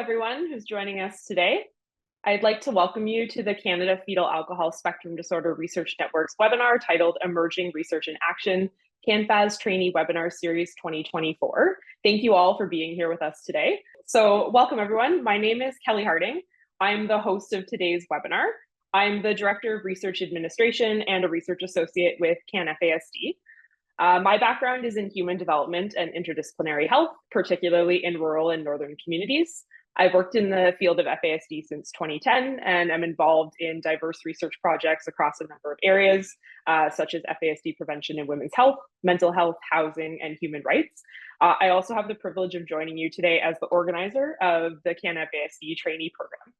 everyone who's joining us today. I'd like to welcome you to the Canada Fetal Alcohol Spectrum Disorder Research Network's webinar titled Emerging Research in Action, CanFASD Trainee Webinar Series 2024. Thank you all for being here with us today. So welcome everyone. My name is Kelly Harding. I'm the host of today's webinar. I'm the Director of Research Administration and a Research Associate with CanFASD. My background is in human development and interdisciplinary health, particularly in rural and northern communities. I've worked in the field of FASD since 2010, and I'm involved in diverse research projects across a number of areas, such as FASD prevention in women's health, mental health, housing, and human rights. I also have the privilege of joining you today as the organizer of the CanFASD Trainee Program.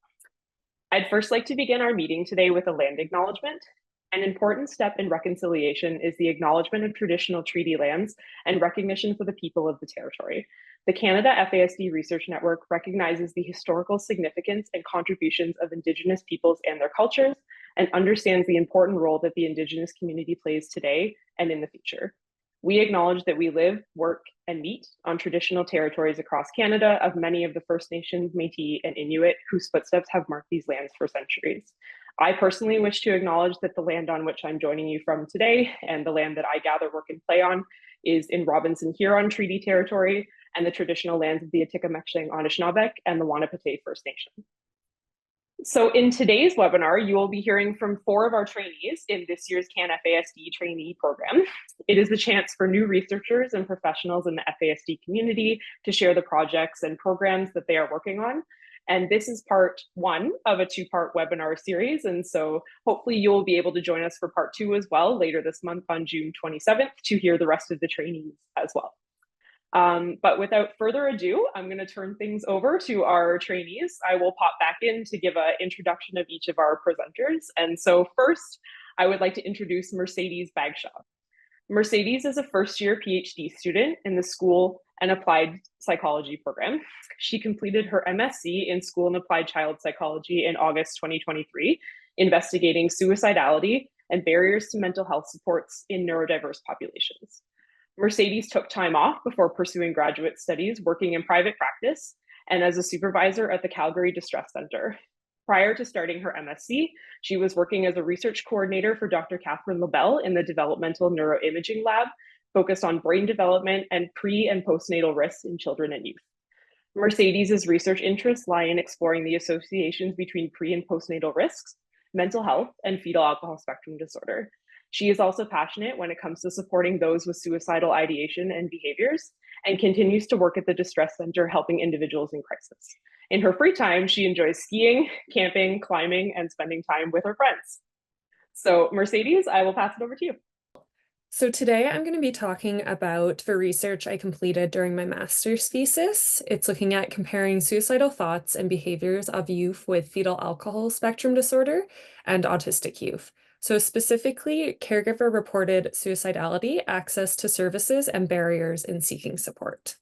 I'd first like to begin our meeting today with a land acknowledgement. An important step in reconciliation is the acknowledgement of traditional treaty lands and recognition for the people of the territory. The Canada FASD Research Network recognizes the historical significance and contributions of Indigenous peoples and their cultures, and understands the important role that the Indigenous community plays today and in the future. We acknowledge that we live, work, and meet on traditional territories across Canada of many of the First Nations, Métis, and Inuit whose footsteps have marked these lands for centuries. I personally wish to acknowledge that the land on which I'm joining you from today, and the land that I gather, work, and play on, is in Robinson Huron Treaty Territory and the traditional lands of the Atikameksheng Anishinaabe and the Wanapitei First Nation. So in today's webinar, you will be hearing from 4 of our trainees in this year's CanFASD Trainee Program. It is the chance for new researchers and professionals in the FASD community to share the projects and programs that they are working on. And this is part 1 of a 2-part webinar series. And so hopefully you'll be able to join us for part 2 as well later this month on June 27th to hear the rest of the trainees as well. But without further ado, I'm going to turn things over to our trainees. I will pop back in to give an introduction of each of our presenters. And so first, I would like to introduce Mercedes Bagshaw. Mercedes is a first-year PhD student in the School and Applied Psychology program. She completed her MSc in School and Applied Child Psychology in August 2023, investigating suicidality and barriers to mental health supports in neurodiverse populations. Mercedes took time off before pursuing graduate studies, working in private practice and as a supervisor at the Calgary Distress Center. Prior to starting her MSc, she was working as a research coordinator for Dr. Catherine Labelle in the Developmental Neuroimaging Lab, focused on brain development and pre- and postnatal risks in children and youth. Mercedes' research interests lie in exploring the associations between pre- and postnatal risks, mental health, and fetal alcohol spectrum disorder. She is also passionate when it comes to supporting those with suicidal ideation and behaviors, and continues to work at the Distress Center helping individuals in crisis. In her free time, she enjoys skiing, camping, climbing, and spending time with her friends. So Mercedes, I will pass it over to you. So today I'm going to be talking about the research I completed during my master's thesis. It's looking at comparing suicidal thoughts and behaviors of youth with fetal alcohol spectrum disorder and autistic youth. So specifically, caregiver-reported suicidality, access to services, and barriers in seeking support.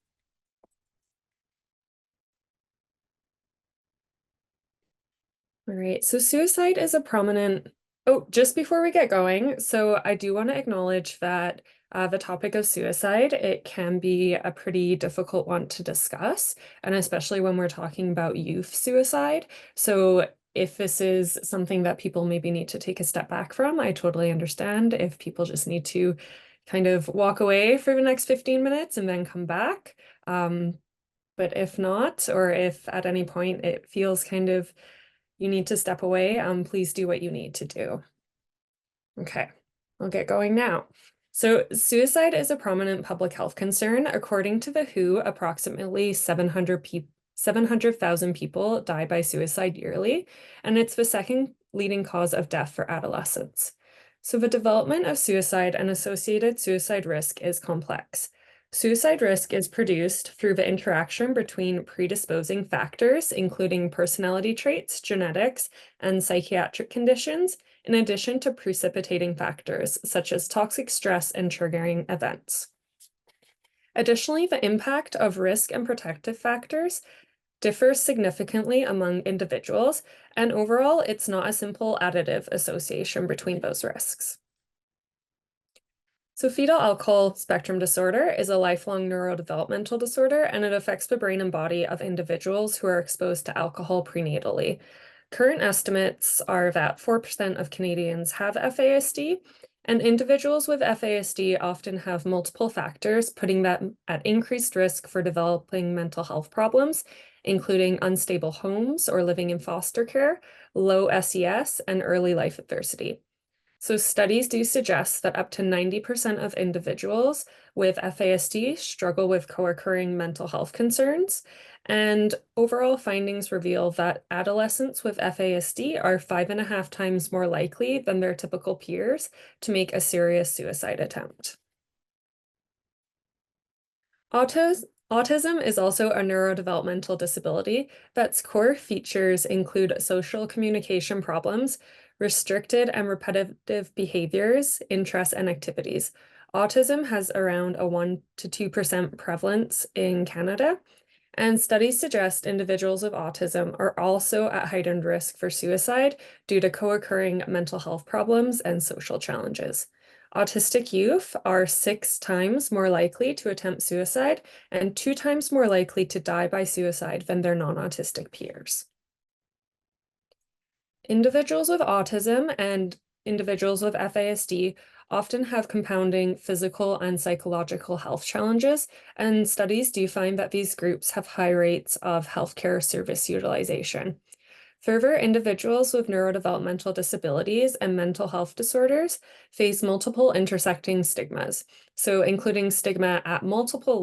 All right, so suicide is a prominent... Oh, just before we get going, so I do want to acknowledge that the topic of suicide, it can be a pretty difficult one to discuss, and especially when we're talking about youth suicide. So if this is something that people maybe need to take a step back from, I totally understand if people just need to kind of walk away for the next 15 minutes and then come back. But if not, or if at any point it feels kind of you need to step away, please do what you need to do. Okay, I'll get going now. So suicide is a prominent public health concern. According to the WHO, approximately 700,000 people die by suicide yearly, and it's the second leading cause of death for adolescents. So the development of suicide and associated suicide risk is complex. Suicide risk is produced through the interaction between predisposing factors, including personality traits, genetics, and psychiatric conditions, in addition to precipitating factors such as toxic stress and triggering events. Additionally, the impact of risk and protective factors differs significantly among individuals, and overall, it's not a simple additive association between those risks. So fetal alcohol spectrum disorder is a lifelong neurodevelopmental disorder, and it affects the brain and body of individuals who are exposed to alcohol prenatally. Current estimates are that 4% of Canadians have FASD, and individuals with FASD often have multiple factors, putting them at increased risk for developing mental health problems, including unstable homes or living in foster care, low SES, and early life adversity. So studies do suggest that up to 90% of individuals with FASD struggle with co-occurring mental health concerns. And overall findings reveal that adolescents with FASD are 5.5 times more likely than their typical peers to make a serious suicide attempt. Autism is also a neurodevelopmental disability that's core features include social communication problems, restricted and repetitive behaviors, interests, and activities. Autism has around a 1 to 2% prevalence in Canada, and studies suggest individuals with autism are also at heightened risk for suicide due to co-occurring mental health problems and social challenges. Autistic youth are 6 times more likely to attempt suicide and 2 times more likely to die by suicide than their non-autistic peers. Individuals with autism and individuals with FASD often have compounding physical and psychological health challenges, and studies do find that these groups have high rates of healthcare service utilization. Further, individuals with neurodevelopmental disabilities and mental health disorders face multiple intersecting stigmas. So including stigma at multiple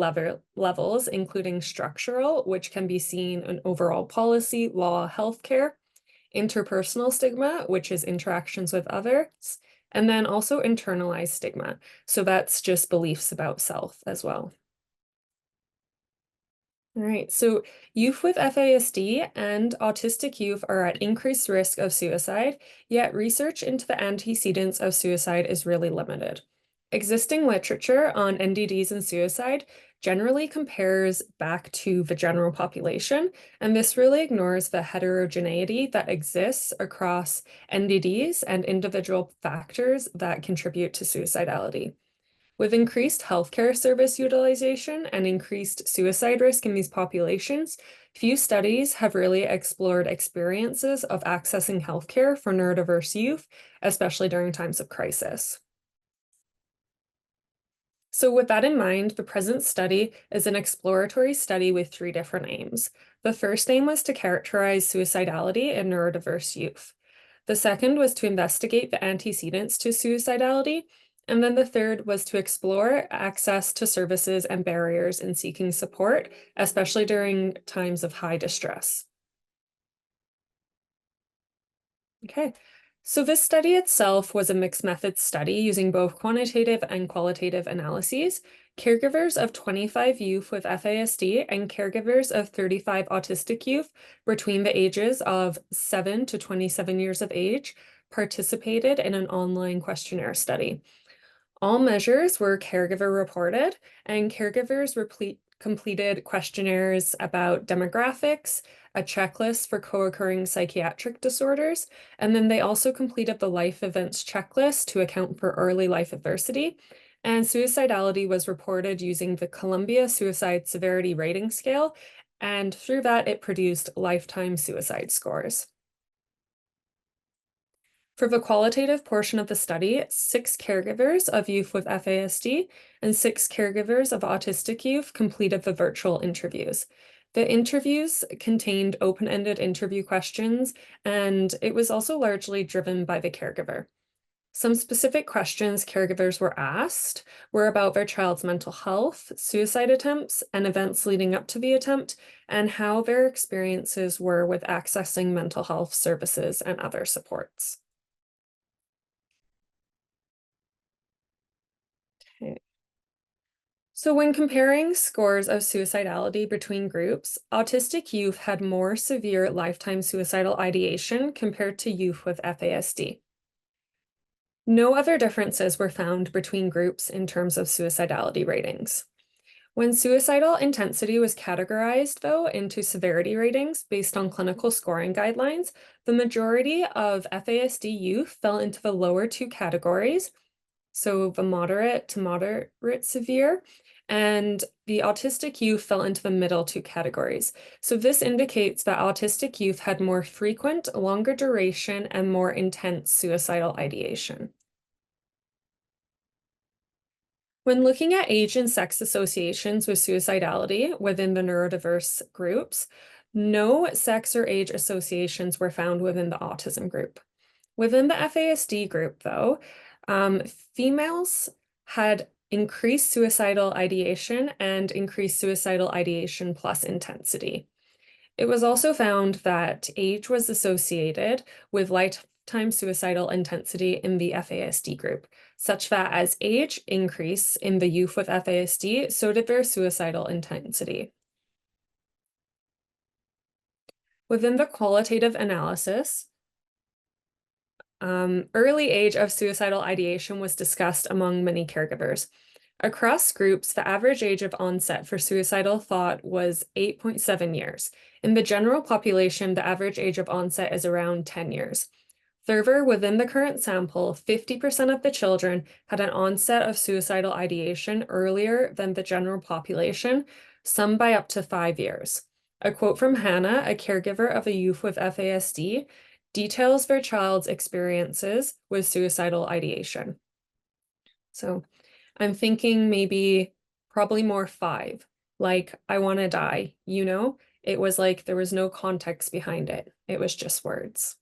levels, including structural, which can be seen in overall policy, law, healthcare, interpersonal stigma, which is interactions with others, and then also internalized stigma. So that's just beliefs about self as well. All right, so youth with FASD and autistic youth are at increased risk of suicide, yet research into the antecedents of suicide is really limited. Existing literature on NDDs and suicide generally compares back to the general population, and this really ignores the heterogeneity that exists across NDDs and individual factors that contribute to suicidality. With increased healthcare service utilization and increased suicide risk in these populations, few studies have really explored experiences of accessing healthcare for neurodiverse youth, especially during times of crisis. So with that in mind, the present study is an exploratory study with 3 different aims. The first aim was to characterize suicidality in neurodiverse youth. The second was to investigate the antecedents to suicidality. And then the third was to explore access to services and barriers in seeking support, especially during times of high distress. Okay, so this study itself was a mixed method study using both quantitative and qualitative analyses. Caregivers of 25 youth with FASD and caregivers of 35 autistic youth between the ages of 7 to 27 years of age participated in an online questionnaire study. All measures were caregiver reported, and caregivers completed questionnaires about demographics, a checklist for co-occurring psychiatric disorders, and then they also completed the life events checklist to account for early life adversity. And suicidality was reported using the Columbia Suicide Severity Rating Scale, and through that it produced lifetime suicide scores. For the qualitative portion of the study, 6 caregivers of youth with FASD and 6 caregivers of autistic youth completed the virtual interviews. The interviews contained open-ended interview questions, and it was also largely driven by the caregiver. Some specific questions caregivers were asked were about their child's mental health, suicide attempts, and events leading up to the attempt, and how their experiences were with accessing mental health services and other supports. Okay. So when comparing scores of suicidality between groups, autistic youth had more severe lifetime suicidal ideation compared to youth with FASD. No other differences were found between groups in terms of suicidality ratings. When suicidal intensity was categorized, though, into severity ratings based on clinical scoring guidelines, the majority of FASD youth fell into the lower 2 categories, so the moderate to moderate severe, and the autistic youth fell into the middle two categories. So this indicates that autistic youth had more frequent, longer duration, and more intense suicidal ideation. When looking at age and sex associations with suicidality within the neurodiverse groups, no sex or age associations were found within the autism group. Within the FASD group, though, females had increased suicidal ideation and increased suicidal ideation plus intensity. It was also found that age was associated with lifetime suicidal intensity in the FASD group, such that as age increased in the youth with FASD, so did their suicidal intensity. Within the qualitative analysis, early age of suicidal ideation was discussed among many caregivers. Across groups, the average age of onset for suicidal thought was 8.7 years. In the general population, the average age of onset is around 10 years. Further, within the current sample, 50% of the children had an onset of suicidal ideation earlier than the general population, some by up to 5 years. A quote from Hannah, a caregiver of a youth with FASD, details their child's experiences with suicidal ideation. So I'm thinking maybe probably more 5, like I want to die, It was like there was no context behind it. It was just words.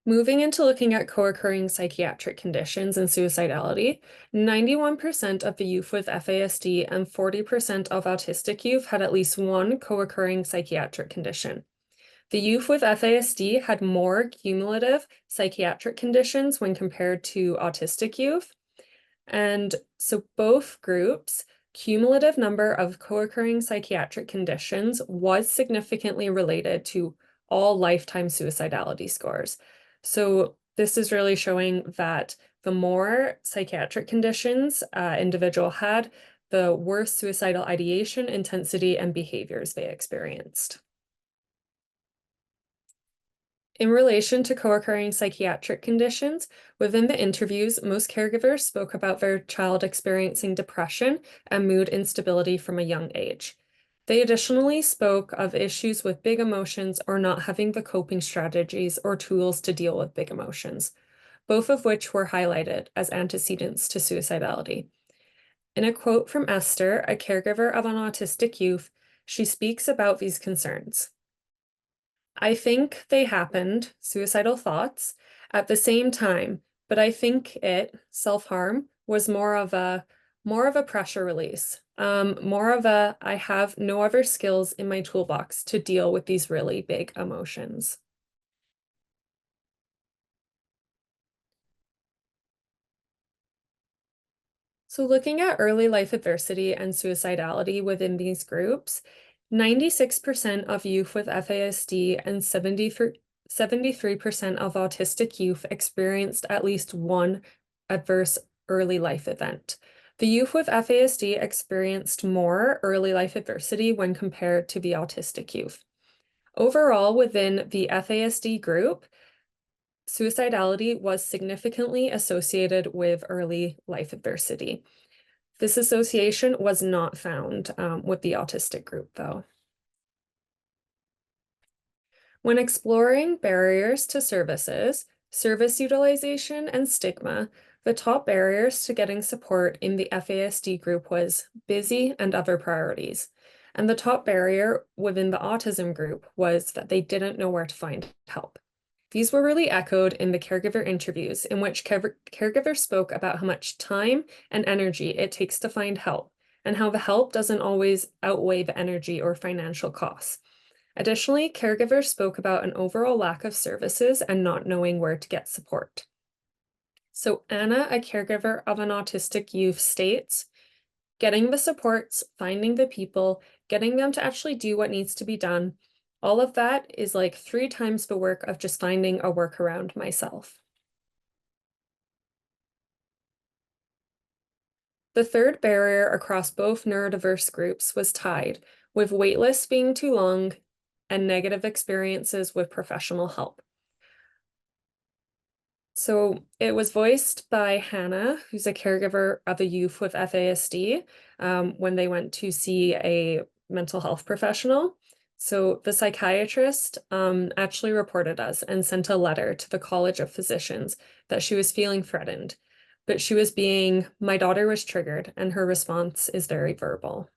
Moving into looking at co-occurring psychiatric conditions and suicidality, 91% of the youth with FASD and 40% of autistic youth had at least one co-occurring psychiatric condition. The youth with FASD had more cumulative psychiatric conditions when compared to autistic youth. And so both groups, cumulative number of co-occurring psychiatric conditions was significantly related to all lifetime suicidality scores. So this is really showing that the more psychiatric conditions individual had, the worse suicidal ideation, intensity, and behaviors they experienced. In relation to co-occurring psychiatric conditions, within the interviews, most caregivers spoke about their child experiencing depression and mood instability from a young age. They additionally spoke of issues with big emotions or not having the coping strategies or tools to deal with big emotions, both of which were highlighted as antecedents to suicidality. In a quote from Esther, a caregiver of an autistic youth, she speaks about these concerns. I think they happened, suicidal thoughts, at the same time, but I think self-harm, was more of a pressure release, more of a I have no other skills in my toolbox to deal with these really big emotions. So looking at early life adversity and suicidality within these groups, 96% of youth with FASD and 73% of autistic youth experienced at least one adverse early life event. The youth with FASD experienced more early life adversity when compared to the autistic youth. Overall, within the FASD group, suicidality was significantly associated with early life adversity. This association was not found with the autistic group, though. When exploring barriers to services, service utilization, and stigma, the top barriers to getting support in the FASD group was busy and other priorities. And the top barrier within the autism group was that they didn't know where to find help. These were really echoed in the caregiver interviews, in which caregivers spoke about how much time and energy it takes to find help, and how the help doesn't always outweigh the energy or financial costs. Additionally, caregivers spoke about an overall lack of services and not knowing where to get support. So Anna, a caregiver of an autistic youth, states, getting the supports, finding the people, getting them to actually do what needs to be done, all of that is like 3 times the work of just finding a workaround myself. The third barrier across both neurodiverse groups was tied, with waitlists being too long and negative experiences with professional help. So it was voiced by Hannah, who's a caregiver of a youth with FASD, when they went to see a mental health professional. So the psychiatrist actually reported us and sent a letter to the College of Physicians that she was feeling threatened, but she was my daughter was triggered, and her response is very verbal.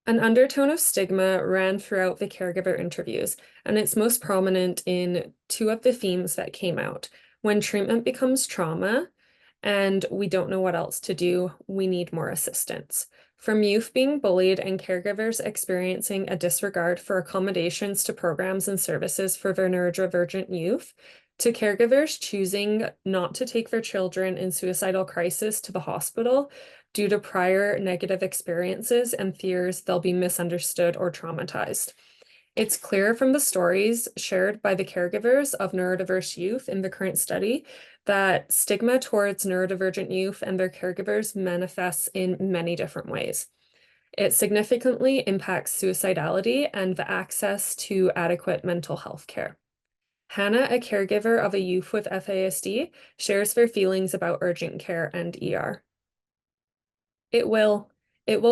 An undertone of stigma ran throughout the caregiver interviews, and it's most prominent in two of the themes that came out. When treatment becomes trauma and we don't know what else to do, we need more assistance. From youth being bullied and caregivers experiencing a disregard for accommodations to programs and services for their neurodivergent youth, to caregivers choosing not to take their children in suicidal crisis to the hospital due to prior negative experiences and fears they'll be misunderstood or traumatized. It's clear from the stories shared by the caregivers of neurodiverse youth in the current study that stigma towards neurodivergent youth and their caregivers manifests in many different ways. It significantly impacts suicidality and the access to adequate mental health care. Hannah, a caregiver of a youth with FASD, shares their feelings about urgent care and ER. It will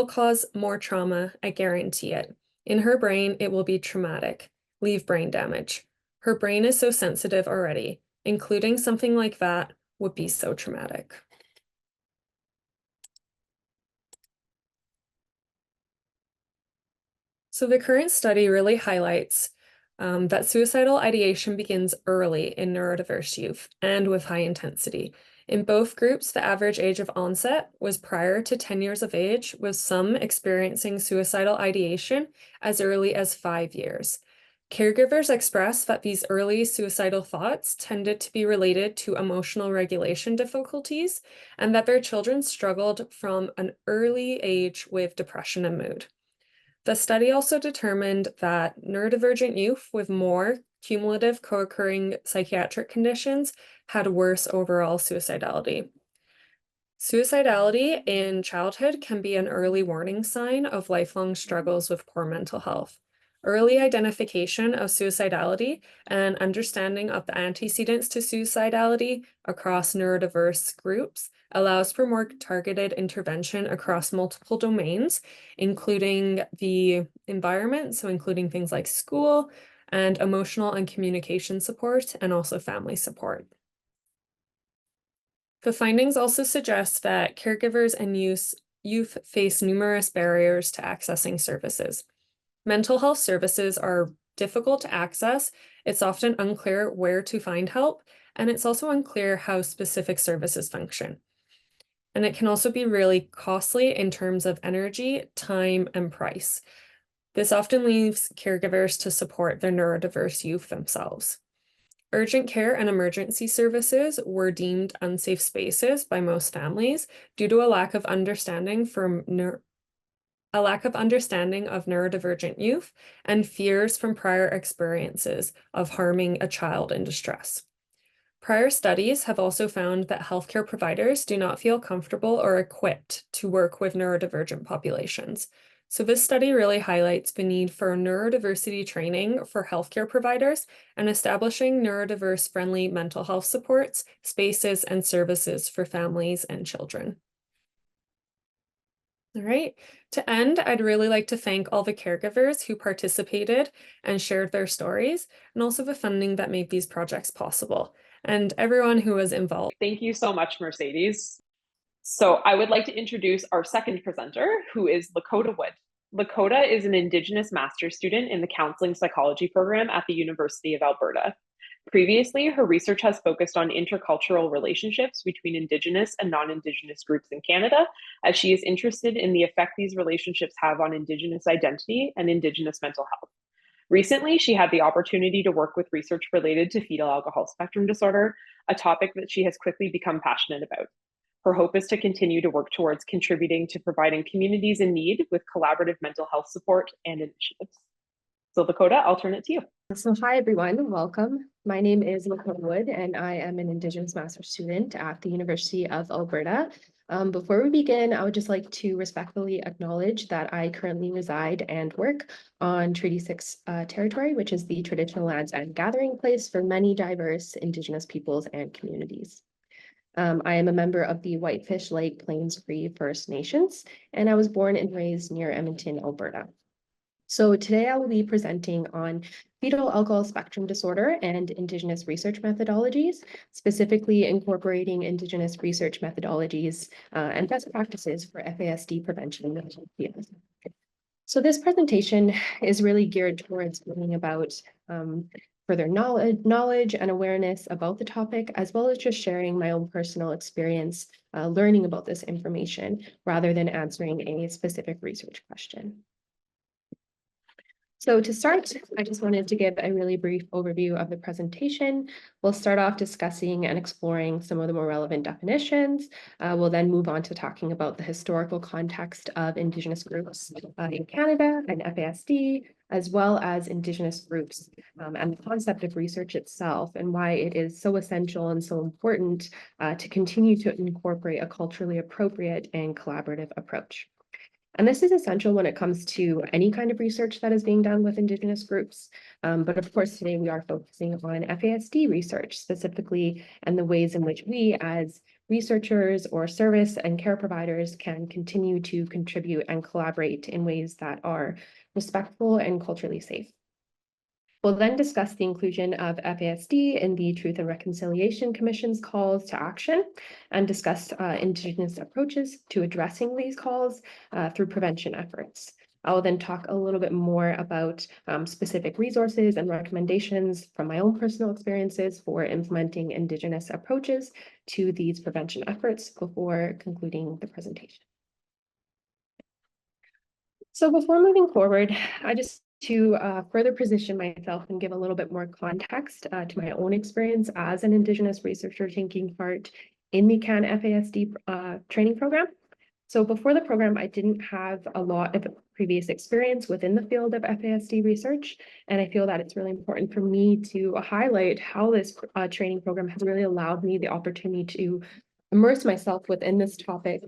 cause more trauma, I guarantee it. In her brain, it will be traumatic, leave brain damage. Her brain is so sensitive already. Including something like that would be so traumatic. So the current study really highlights that suicidal ideation begins early in neurodiverse youth and with high intensity. In both groups, the average age of onset was prior to 10 years of age, with some experiencing suicidal ideation as early as 5 years. Caregivers express that these early suicidal thoughts tended to be related to emotional regulation difficulties and that their children struggled from an early age with depression and mood. The study also determined that neurodivergent youth with more cumulative co-occurring psychiatric conditions had worse overall suicidality. Suicidality in childhood can be an early warning sign of lifelong struggles with poor mental health. Early identification of suicidality and understanding of the antecedents to suicidality across neurodiverse groups allows for more targeted intervention across multiple domains, including the environment, so including things like school and emotional and communication support, and also family support. The findings also suggest that caregivers and youth face numerous barriers to accessing services. Mental health services are difficult to access. It's often unclear where to find help, and it's also unclear how specific services function. And it can also be really costly in terms of energy, time, and price. This often leaves caregivers to support their neurodiverse youth themselves. Urgent care and emergency services were deemed unsafe spaces by most families due to a lack of understanding of neurodivergent youth and fears from prior experiences of harming a child in distress. Prior studies have also found that healthcare providers do not feel comfortable or equipped to work with neurodivergent populations. So this study really highlights the need for neurodiversity training for healthcare providers and establishing neurodiverse-friendly mental health supports, spaces, and services for families and children. All right, to end, I'd really like to thank all the caregivers who participated and shared their stories, and also the funding that made these projects possible, and everyone who was involved. Thank you so much, Mercedes. So I would like to introduce our second presenter, who is Lakota Wood. Lakota is an Indigenous master's student in the Counseling Psychology program at the University of Alberta. Previously, her research has focused on intercultural relationships between Indigenous and non-Indigenous groups in Canada, as she is interested in the effect these relationships have on Indigenous identity and Indigenous mental health. Recently, she had the opportunity to work with research related to fetal alcohol spectrum disorder, a topic that she has quickly become passionate about. Her hope is to continue to work towards contributing to providing communities in need with collaborative mental health support and initiatives. So Lakota, I'll turn it to you. So hi everyone, welcome. My name is Lakota Wood and I am an Indigenous master's student at the University of Alberta. Before we begin, I would just like to respectfully acknowledge that I currently reside and work on Treaty 6 territory, which is the traditional lands and gathering place for many diverse Indigenous peoples and communities. I am a member of the Whitefish Lake Plains Cree First Nations, and I was born and raised near Edmonton, Alberta. So today I will be presenting on fetal alcohol spectrum disorder and Indigenous research methodologies, specifically incorporating Indigenous research methodologies and best practices for FASD prevention. So this presentation is really geared towards learning about further knowledge and awareness about the topic, as well as just sharing my own personal experience learning about this information rather than answering a specific research question. So to start, I just wanted to give a really brief overview of the presentation. We'll start off discussing and exploring some of the more relevant definitions. We'll then move on to talking about the historical context of Indigenous groups in Canada and FASD, as well as Indigenous groups and the concept of research itself and why it is so essential and so important to continue to incorporate a culturally appropriate and collaborative approach. And this is essential when it comes to any kind of research that is being done with Indigenous groups. But of course, today we are focusing on FASD research specifically and the ways in which we as researchers or service and care providers can continue to contribute and collaborate in ways that are respectful and culturally safe. We'll then discuss the inclusion of FASD in the Truth and Reconciliation Commission's calls to action and discuss Indigenous approaches to addressing these calls through prevention efforts. I will then talk a little bit more about specific resources and recommendations from my own personal experiences for implementing Indigenous approaches to these prevention efforts before concluding the presentation. So before moving forward, to further position myself and give a little bit more context to my own experience as an Indigenous researcher taking part in the CanFASD training program. So before the program, I didn't have a lot of previous experience within the field of FASD research, and I feel that it's really important for me to highlight how this training program has really allowed me the opportunity to immerse myself within this topic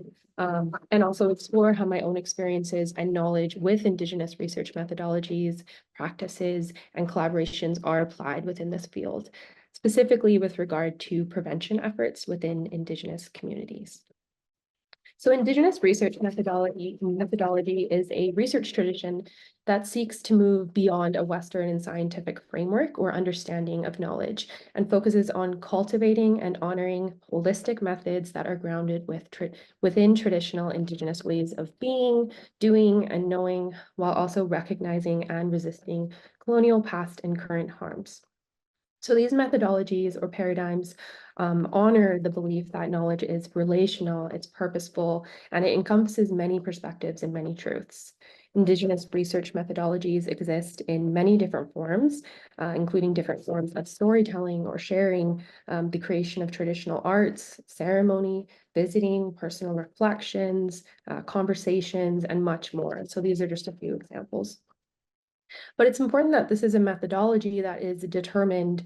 and also explore how my own experiences and knowledge with Indigenous research methodologies, practices, and collaborations are applied within this field, specifically with regard to prevention efforts within Indigenous communities. So Indigenous research methodology is a research tradition that seeks to move beyond a Western and scientific framework or understanding of knowledge and focuses on cultivating and honoring holistic methods that are grounded within traditional Indigenous ways of being, doing, and knowing, while also recognizing and resisting colonial past and current harms. So these methodologies or paradigms honor the belief that knowledge is relational, it's purposeful, and it encompasses many perspectives and many truths. Indigenous research methodologies exist in many different forms, including different forms of storytelling or sharing, the creation of traditional arts, ceremony, visiting, personal reflections, conversations, and much more. So these are just a few examples. But it's important that this is a methodology that is determined,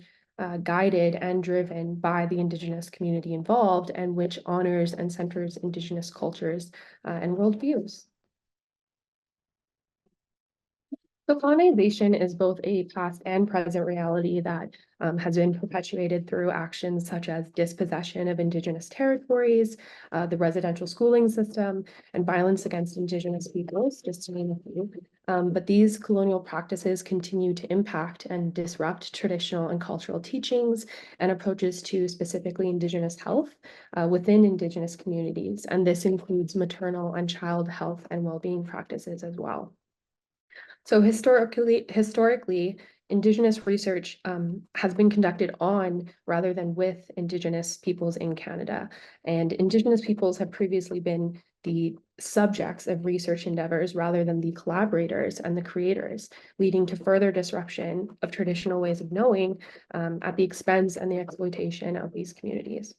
guided, and driven by the Indigenous community involved, and which honors and centers Indigenous cultures and worldviews. So colonization is both a past and present reality that has been perpetuated through actions such as dispossession of Indigenous territories, the residential schooling system, and violence against Indigenous peoples, just to name a few. But these colonial practices continue to impact and disrupt traditional and cultural teachings and approaches to specifically Indigenous health within Indigenous communities. And this includes maternal and child health and well-being practices as well. So historically, Indigenous research has been conducted on rather than with Indigenous peoples in Canada. And Indigenous peoples have previously been the subjects of research endeavors rather than the collaborators and the creators, leading to further disruption of traditional ways of knowing at the expense and the exploitation of these communities.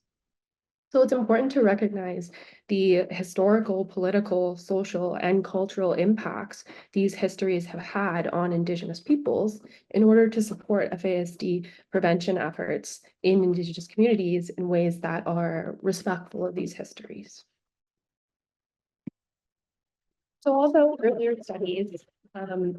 So it's important to recognize the historical, political, social, and cultural impacts these histories have had on Indigenous peoples in order to support FASD prevention efforts in Indigenous communities in ways that are respectful of these histories. So although earlier studies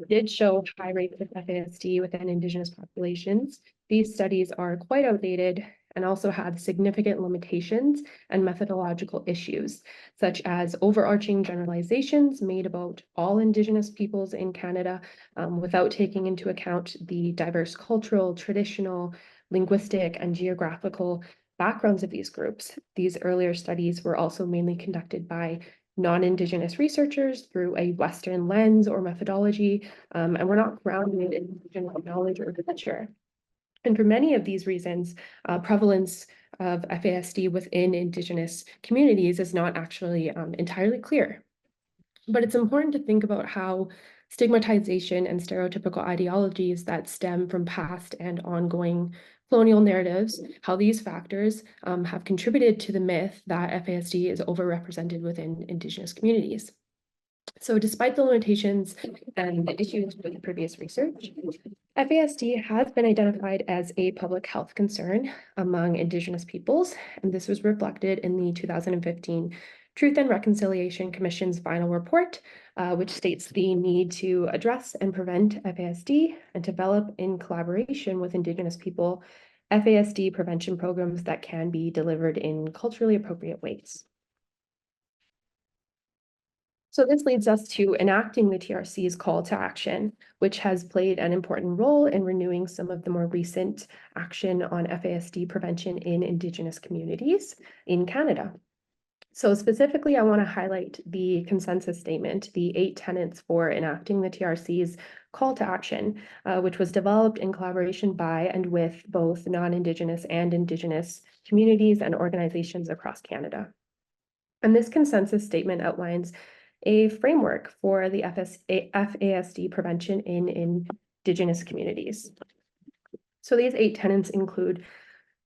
did show high rates of FASD within Indigenous populations, these studies are quite outdated and also have significant limitations and methodological issues, such as overarching generalizations made about all Indigenous peoples in Canada without taking into account the diverse cultural, traditional, linguistic, and geographical backgrounds of these groups. These earlier studies were also mainly conducted by non-Indigenous researchers through a Western lens or methodology, and we're not grounded in Indigenous knowledge or literature. And for many of these reasons, prevalence of FASD within Indigenous communities is not actually entirely clear. But it's important to think about how stigmatization and stereotypical ideologies that stem from past and ongoing colonial narratives, how these factors have contributed to the myth that FASD is overrepresented within Indigenous communities. So despite the limitations and the issues with previous research, FASD has been identified as a public health concern among Indigenous peoples, and this was reflected in the 2015 Truth and Reconciliation Commission's final report, which states the need to address and prevent FASD and develop in collaboration with Indigenous people FASD prevention programs that can be delivered in culturally appropriate ways. So this leads us to enacting the TRC's call to action, which has played an important role in renewing some of the more recent action on FASD prevention in Indigenous communities in Canada. So specifically, I want to highlight the consensus statement, the 8 tenets for enacting the TRC's call to action, which was developed in collaboration by and with both non-Indigenous and Indigenous communities and organizations across Canada. And this consensus statement outlines a framework for the FASD prevention in Indigenous communities. So these 8 tenets include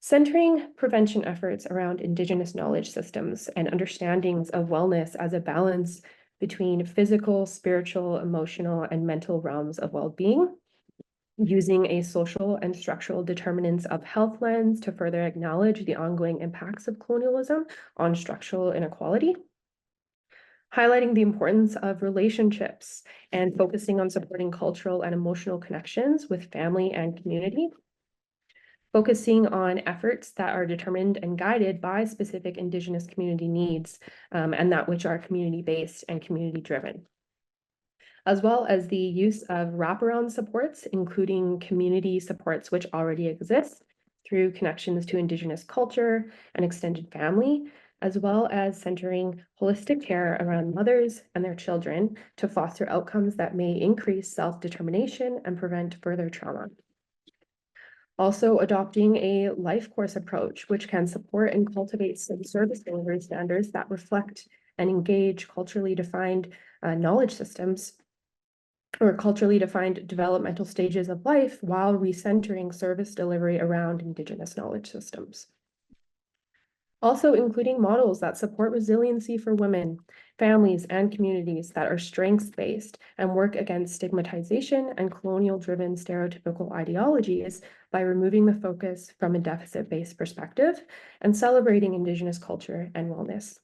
centering prevention efforts around Indigenous knowledge systems and understandings of wellness as a balance between physical, spiritual, emotional, and mental realms of well-being, using a social and structural determinants of health lens to further acknowledge the ongoing impacts of colonialism on structural inequality, highlighting the importance of relationships and focusing on supporting cultural and emotional connections with family and community, focusing on efforts that are determined and guided by specific Indigenous community needs and that which are community-based and community-driven, as well as the use of wraparound supports, including community supports which already exist through connections to Indigenous culture and extended family, as well as centering holistic care around mothers and their children to foster outcomes that may increase self-determination and prevent further trauma. Also adopting a life course approach, which can support and cultivate service delivery standards that reflect and engage culturally defined knowledge systems or culturally defined developmental stages of life while recentering service delivery around Indigenous knowledge systems. Also including models that support resiliency for women, families, and communities that are strengths-based and work against stigmatization and colonial-driven stereotypical ideologies by removing the focus from a deficit-based perspective and celebrating Indigenous culture and wellness.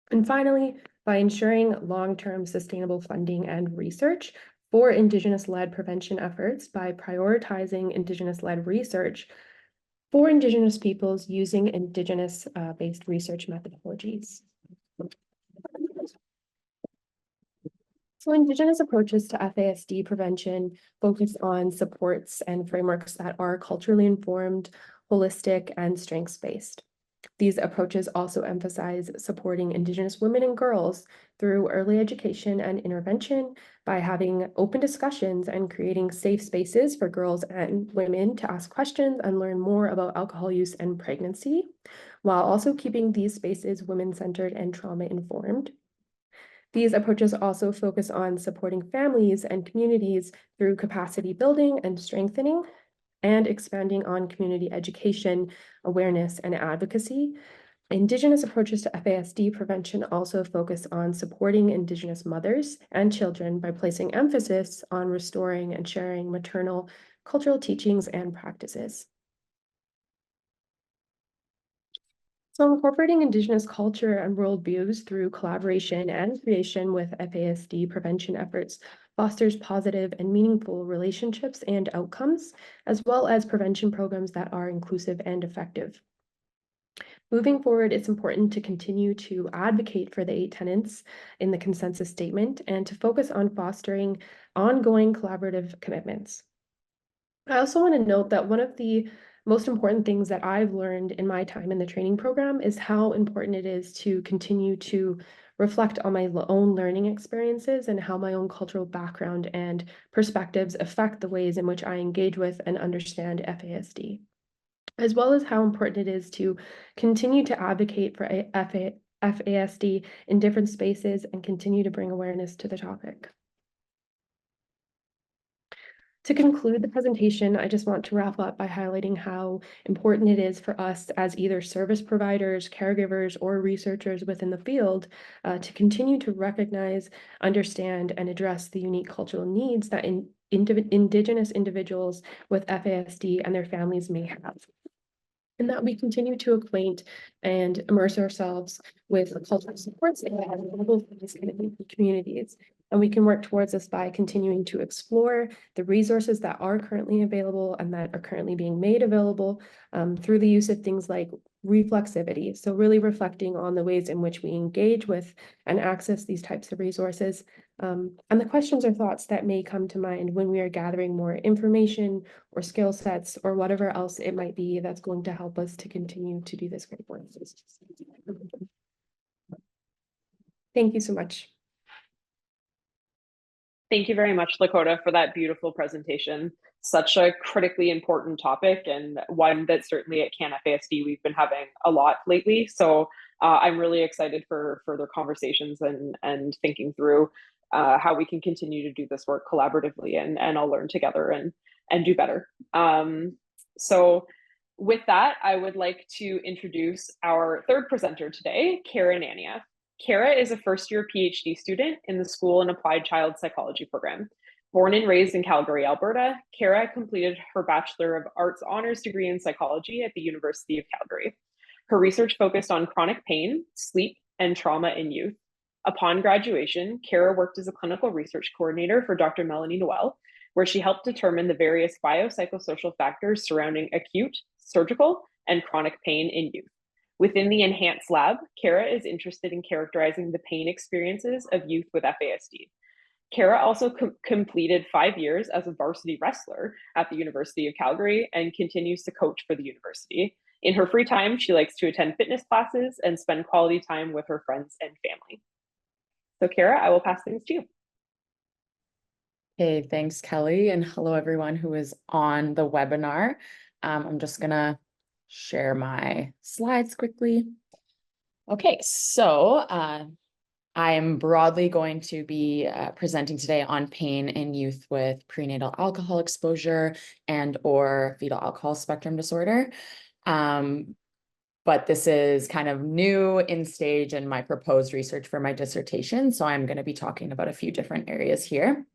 And finally, by ensuring long-term sustainable funding and research for Indigenous-led prevention efforts by prioritizing Indigenous-led research for Indigenous peoples using Indigenous-based research methodologies. So Indigenous approaches to FASD prevention focus on supports and frameworks that are culturally informed, holistic, and strengths-based. These approaches also emphasize supporting Indigenous women and girls through early education and intervention by having open discussions and creating safe spaces for girls and women to ask questions and learn more about alcohol use and pregnancy, while also keeping these spaces women-centered and trauma-informed. These approaches also focus on supporting families and communities through capacity building and strengthening, and expanding on community education, awareness, and advocacy. Indigenous approaches to FASD prevention also focus on supporting Indigenous mothers and children by placing emphasis on restoring and sharing maternal cultural teachings and practices. So incorporating Indigenous culture and worldviews through collaboration and creation with FASD prevention efforts fosters positive and meaningful relationships and outcomes, as well as prevention programs that are inclusive and effective. Moving forward, it's important to continue to advocate for the 8 tenets in the consensus statement and to focus on fostering ongoing collaborative commitments. I also want to note that one of the most important things that I've learned in my time in the training program is how important it is to continue to reflect on my own learning experiences and how my own cultural background and perspectives affect the ways in which I engage with and understand FASD, as well as how important it is to continue to advocate for FASD in different spaces and continue to bring awareness to the topic. To conclude the presentation, I just want to wrap up by highlighting how important it is for us as either service providers, caregivers, or researchers within the field to continue to recognize, understand, and address the unique cultural needs that Indigenous individuals with FASD and their families may have, and that we continue to acquaint and immerse ourselves with the cultural supports that are available for these communities. And we can work towards this by continuing to explore the resources that are currently available and that are currently being made available through the use of things like reflexivity. So really reflecting on the ways in which we engage with and access these types of resources, and the questions or thoughts that may come to mind when we are gathering more information or skill sets or whatever else it might be that's going to help us to continue to do this great work. Thank you so much. Thank you very much, Lakota, for that beautiful presentation. Such a critically important topic, and one that certainly at CanFASD we've been having a lot lately. So I'm really excited for further conversations and thinking through how we can continue to do this work collaboratively and all learn together and do better. So with that, I would like to introduce our third presenter today, Cara and Anya. Cara is a first-year PhD student in the School and Applied Child Psychology program. Born and raised in Calgary, Alberta, Cara completed her Bachelor of Arts honors degree in psychology at the University of Calgary. Her research focused on chronic pain, sleep, and trauma in youth. Upon graduation, Cara worked as a clinical research coordinator for Dr. Melanie Noel, where she helped determine the various biopsychosocial factors surrounding acute, surgical, and chronic pain in youth. Within the Enhance Lab, Cara is interested in characterizing the pain experiences of youth with FASD. Cara also completed 5 years as a varsity wrestler at the University of Calgary and continues to coach for the university. In her free time, she likes to attend fitness classes and spend quality time with her friends and family. So Cara, I will pass things to you. Hey, thanks, Kelly, and hello everyone who is on the webinar. I'm just gonna share my slides quickly. Okay, so I am broadly going to be presenting today on pain in youth with prenatal alcohol exposure and or fetal alcohol spectrum disorder. But this is kind of new in stage in my proposed research for my dissertation. So I'm going to be talking about a few different areas here.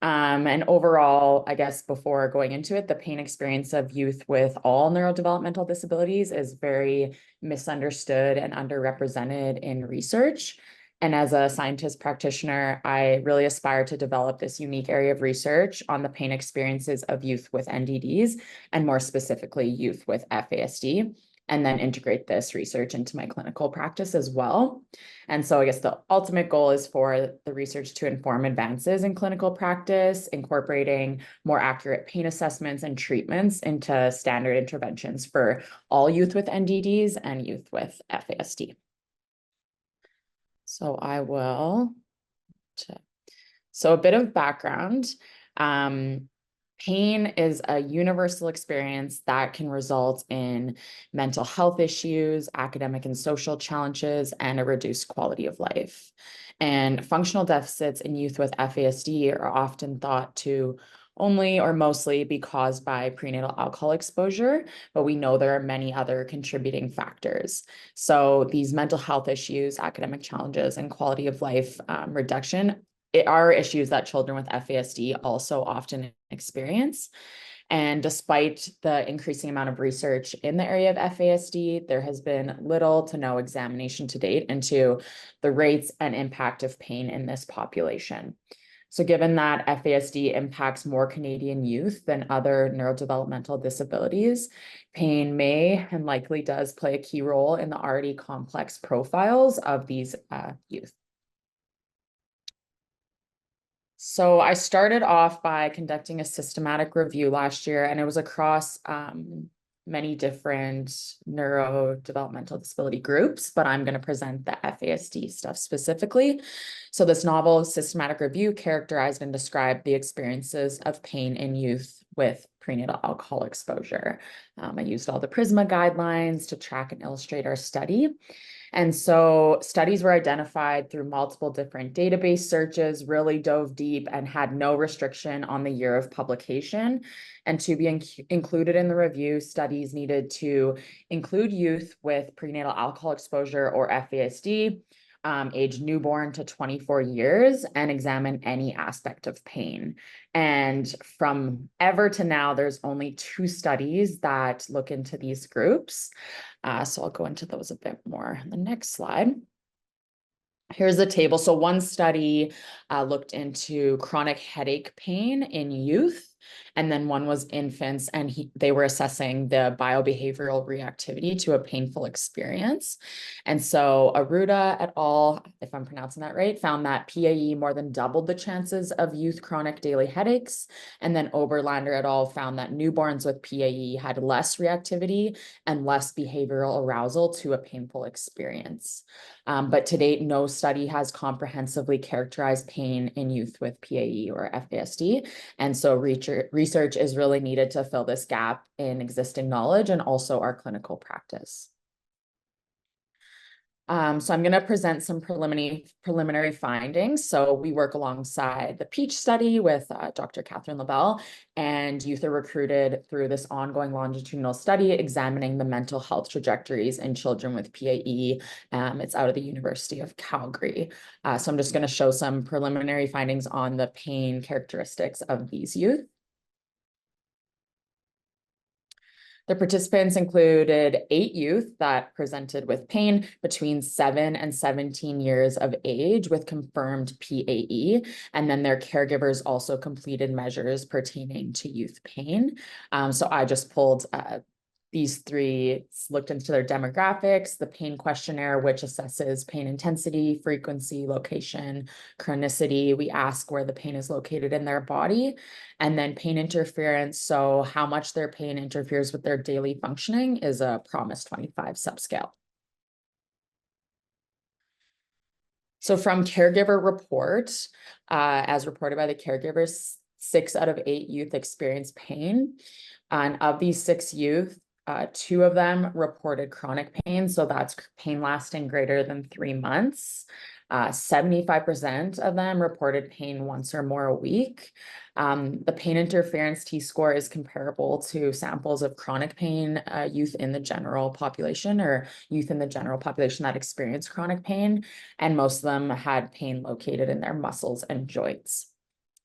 And overall, I guess before going into it, the pain experience of youth with all neurodevelopmental disabilities is very misunderstood and underrepresented in research. And as a scientist practitioner, I really aspire to develop this unique area of research on the pain experiences of youth with NDDs, and more specifically, youth with FASD, and then integrate this research into my clinical practice as well. And so I guess the ultimate goal is for the research to inform advances in clinical practice, incorporating more accurate pain assessments and treatments into standard interventions for all youth with NDDs and youth with FASD. So I will, so a bit of background. Pain is a universal experience that can result in mental health issues, academic and social challenges, and a reduced quality of life. And functional deficits in youth with FASD are often thought to only or mostly be caused by prenatal alcohol exposure, but we know there are many other contributing factors. So these mental health issues, academic challenges, and quality of life reduction are issues that children with FASD also often experience. And despite the increasing amount of research in the area of FASD, there has been little to no examination to date into the rates and impact of pain in this population. So given that FASD impacts more Canadian youth than other neurodevelopmental disabilities, pain may and likely does play a key role in the already complex profiles of these youth. So I started off by conducting a systematic review last year, and it was across many different neurodevelopmental disability groups, but I'm going to present the FASD stuff specifically. So this novel systematic review characterized and described the experiences of pain in youth with prenatal alcohol exposure. I used all the PRISMA guidelines to track and illustrate our study. And so studies were identified through multiple different database searches, really dove deep and had no restriction on the year of publication. And to be included in the review, studies needed to include youth with prenatal alcohol exposure or FASD, age newborn to 24 years, and examine any aspect of pain. And from ever to now, there's only 2 studies that look into these groups. So I'll go into those a bit more on the next slide. Here's the table. So one study looked into chronic headache pain in youth, and then one was infants, and they were assessing the biobehavioral reactivity to a painful experience. And so Aruda et al., if I'm pronouncing that right, found that PAE more than doubled the chances of youth chronic daily headaches. And then Oberlander et al. Found that newborns with PAE had less reactivity and less behavioral arousal to a painful experience. But to date, no study has comprehensively characterized pain in youth with PAE or FASD. And so research is really needed to fill this gap in existing knowledge and also our clinical practice. So I'm going to present some preliminary findings. So we work alongside the PEACH study with Dr. Catherine LaBelle, and youth are recruited through this ongoing longitudinal study examining the mental health trajectories in children with PAE. It's out of the University of Calgary. So I'm just going to show some preliminary findings on the pain characteristics of these youth. The participants included 8 youth that presented with pain between 7 and 17 years of age with confirmed PAE, and then their caregivers also completed measures pertaining to youth pain. So I just pulled these 3, looked into their demographics, the pain questionnaire, which assesses pain intensity, frequency, location, chronicity. We ask where the pain is located in their body, and then pain interference. So how much their pain interferes with their daily functioning is a PROMIS 25 subscale. So from caregiver report, as reported by the caregivers, 6 out of 8 youth experienced pain. And of these 6 youth, 2 of them reported chronic pain, so that's pain lasting greater than 3 months. 75% of them reported pain once or more a week. The pain interference T-score is comparable to samples of chronic pain youth in the general population, or youth in the general population that experience chronic pain, and most of them had pain located in their muscles and joints.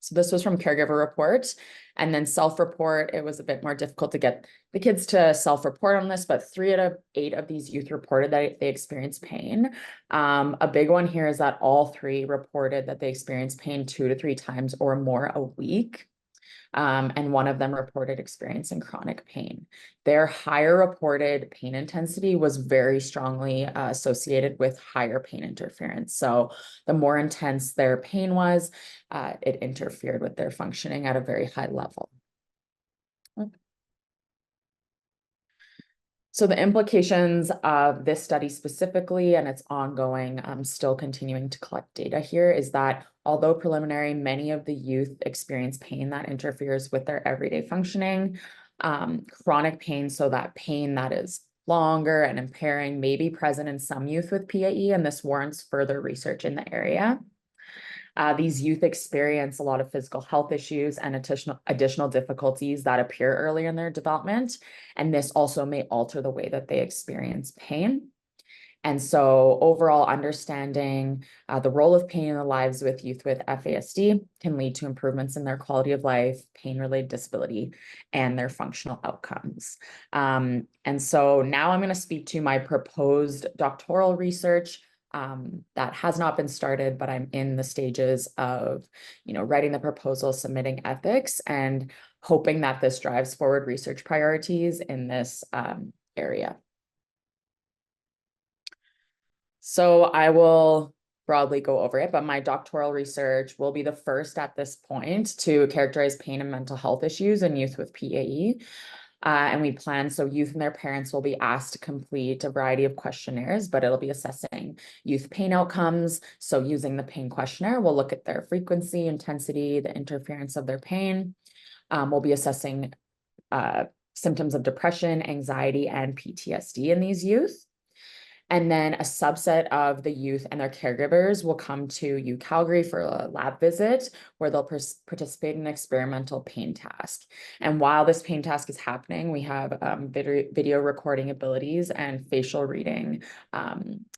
So this was from caregiver report. And then self-report, it was a bit more difficult to get the kids to self-report on this, but 3 out of 8 of these youth reported that they experienced pain. A big one here is that all 3 reported that they experienced pain 2 to 3 times or more a week. And one of them reported experiencing chronic pain. Their higher reported pain intensity was very strongly associated with higher pain interference. So the more intense their pain was, it interfered with their functioning at a very high level. So the implications of this study specifically, and it's ongoing, still continuing to collect data here, is that although preliminary, many of the youth experience pain that interferes with their everyday functioning. Chronic pain, so that pain that is longer and impairing, may be present in some youth with PAE, and this warrants further research in the area. These youth experience a lot of physical health issues and additional difficulties that appear earlier in their development, and this also may alter the way that they experience pain. And so overall understanding the role of pain in the lives with youth with FASD can lead to improvements in their quality of life, pain-related disability, and their functional outcomes. And so now I'm going to speak to my proposed doctoral research that has not been started, but I'm in the stages of, writing the proposal, submitting ethics, and hoping that this drives forward research priorities in this area. So I will broadly go over it, but my doctoral research will be the first at this point to characterize pain and mental health issues in youth with PAE. And we plan, so youth and their parents will be asked to complete a variety of questionnaires, but it'll be assessing youth pain outcomes. So using the pain questionnaire, we'll look at their frequency, intensity, the interference of their pain. We'll be assessing symptoms of depression, anxiety, and PTSD in these youth. And then a subset of the youth and their caregivers will come to UCalgary for a lab visit where they'll participate in an experimental pain task. And while this pain task is happening, we have video recording abilities and facial reading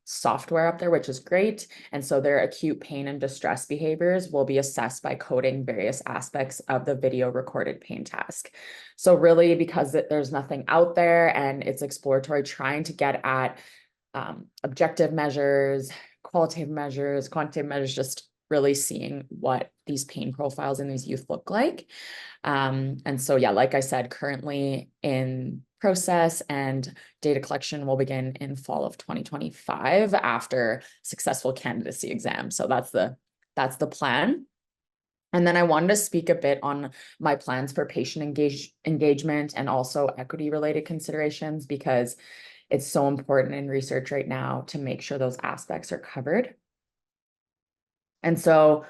software up there, which is great. And so their acute pain and distress behaviors will be assessed by coding various aspects of the video recorded pain task. So really, because there's nothing out there and it's exploratory, trying to get at objective measures, qualitative measures, quantitative measures, just really seeing what these pain profiles in these youth look like. And so, yeah, like I said, currently in process, and data collection will begin in fall of 2025 after successful candidacy exam. So that's the plan. And then I wanted to speak a bit on my plans for patient engagement and also equity related considerations, because it's so important in research right now to make sure those aspects are covered. And so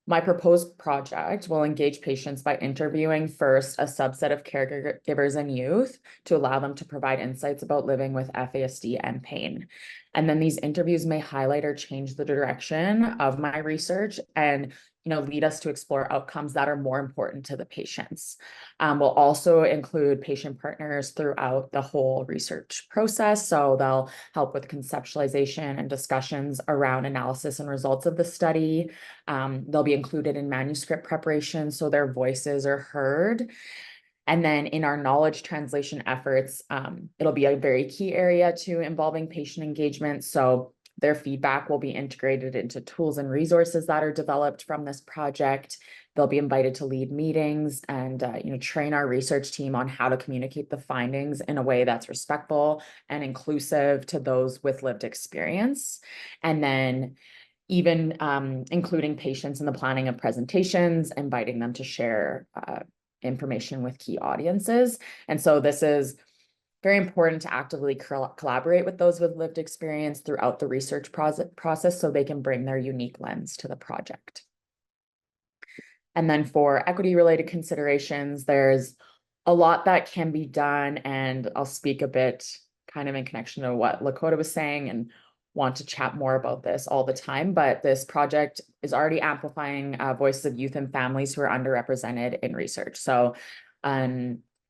my proposed project will engage patients by interviewing first a subset of caregivers and youth to allow them to provide insights about living with FASD and pain. And then these interviews may highlight or change the direction of my research and lead us to explore outcomes that are more important to the patients. We'll also include patient partners throughout the whole research process. So they'll help with conceptualization and discussions around analysis and results of the study. They'll be included in manuscript preparation, so their voices are heard. And then in our knowledge translation efforts, it'll be a very key area to involving patient engagement. So their feedback will be integrated into tools and resources that are developed from this project. They'll be invited to lead meetings and train our research team on how to communicate the findings in a way that's respectful and inclusive to those with lived experience. And then even including patients in the planning of presentations, inviting them to share information with key audiences. And so this is very important to actively collaborate with those with lived experience throughout the research process so they can bring their unique lens to the project. And then for equity related considerations, there's a lot that can be done, and I'll speak a bit kind of in connection to what Lakota was saying and want to chat more about this all the time, but this project is already amplifying voices of youth and families who are underrepresented in research. So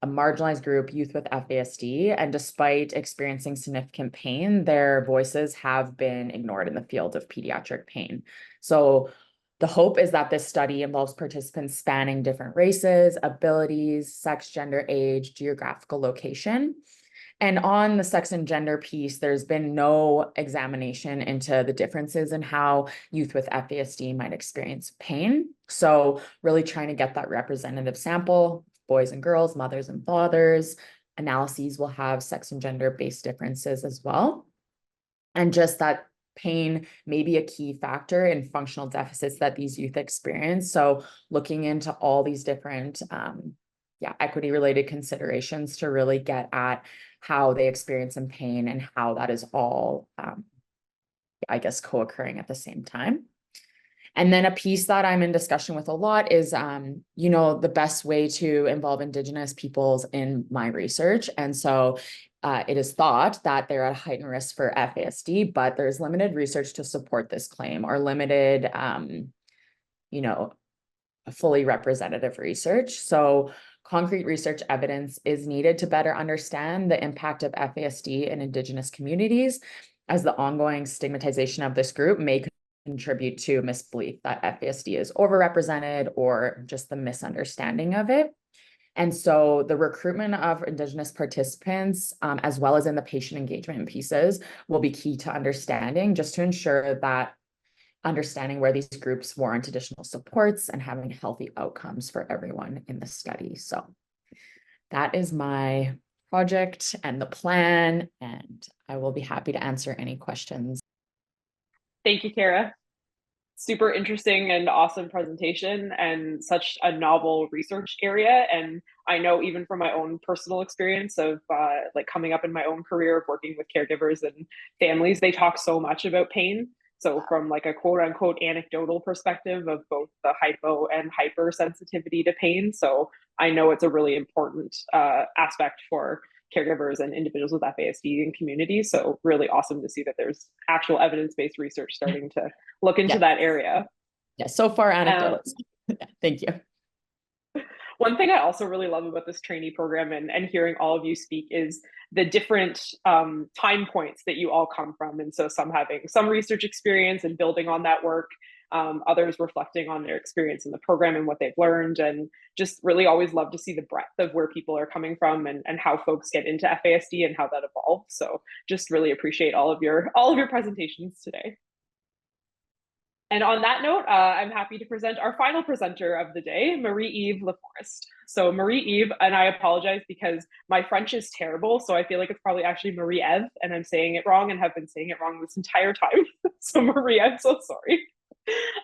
a marginalized group, youth with FASD, and despite experiencing significant pain, their voices have been ignored in the field of pediatric pain. So the hope is that this study involves participants spanning different races, abilities, sex, gender, age, geographical location. And on the sex and gender piece, there's been no examination into the differences in how youth with FASD might experience pain. So really trying to get that representative sample, boys and girls, mothers and fathers. Analyses will have sex and gender-based differences as well. And just that pain may be a key factor in functional deficits that these youth experience. So looking into all these different equity-related considerations to really get at how they experience some pain and how that is all, co-occurring at the same time. And then a piece that I'm in discussion with a lot is, the best way to involve Indigenous peoples in my research. And so it is thought that they're at heightened risk for FASD, but there's limited research to support this claim, or limited, fully representative research. So concrete research evidence is needed to better understand the impact of FASD in Indigenous communities. as the ongoing stigmatization of this group may contribute to misbelief that FASD is overrepresented or just the misunderstanding of it. And so the recruitment of Indigenous participants, as well as in the patient engagement pieces, will be key to understanding, just to ensure that understanding where these groups warrant additional supports and having healthy outcomes for everyone in the study. So that is my project and the plan, and I will be happy to answer any questions. Thank you, Cara. Super interesting and awesome presentation, and such a novel research area. And I know even from my own personal experience of like coming up in my own career of working with caregivers and families, they talk so much about pain. So from like a quote unquote anecdotal perspective of both the hypo and hypersensitivity to pain. So I know it's a really important aspect for caregivers and individuals with FASD in communities. So really awesome to see that there's actual evidence-based research starting to look into that area. Yeah, so far anecdotal. Thank you. One thing I also really love about this trainee program and hearing all of you speak is the different time points that you all come from. And so some having some research experience and building on that work, others reflecting on their experience in the program and what they've learned, and just really always love to see the breadth of where people are coming from and how folks get into FASD and how that evolves. So just really appreciate all of your presentations today. And on that note, I'm happy to present our final presenter of the day, Marie-Eve Laforest. So Marie-Eve, and I apologize because my French is terrible, so I feel like it's probably actually Marie-Eve, and I'm saying it wrong and have been saying it wrong this entire time. So Marie, I'm so sorry.